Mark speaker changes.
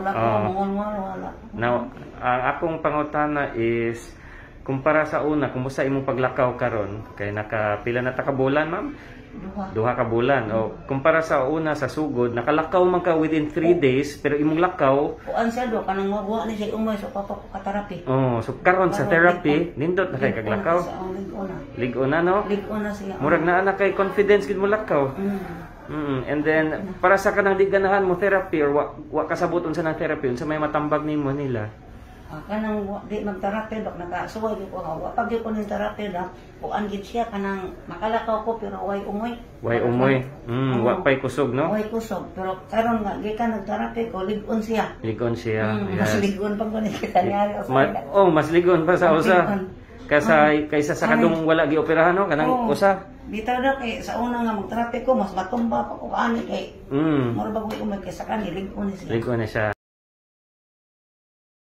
Speaker 1: wala ko wala.
Speaker 2: Now, ang akong pangutana is kumpara sa una, kumusta imong paglakaw karon? Kay nakapila na ta ka bulan, ma'am? Duha ka bulan. O kumpara sa una sa sugod, nakalakaw man ka within 3 days, pero imong lakaw
Speaker 1: kuan siya do kanang magwa ni siya umay so papa ko ka therapy.
Speaker 2: Oh, so karon sa therapy, nindot na kay kaglakaw. Ligo na no?
Speaker 1: Ligo na siya.
Speaker 2: Murag naa na kay confidence gid mo lakaw. And then para sa kanang di ganahan mo therapy or wa kasabot unsa nang therapy, unsa may matambag nimo nila?
Speaker 1: Kanang di mag-therapy dok nakasuway ko wa pag ko ning therapy dok kuan gid siya kanang makalakaw ko pero way umoy.
Speaker 2: Way umoy. Wa pay kusog no?
Speaker 1: Way kusog pero karon nga gikan nag-therapy ko ligon siya.
Speaker 2: Ligon siya.
Speaker 1: Mas ligon pa ko ni kita nangyari
Speaker 2: mas ligon pa sa usa. Kaysa sa kadung wala gioperahan no kanang usa.
Speaker 1: Bitaw daw kay sa una nga mag-therapy ko mas matumba pa ko ani kay mura ba ko umay kay sa kanil ligon ni siya.
Speaker 2: Ligon na siya.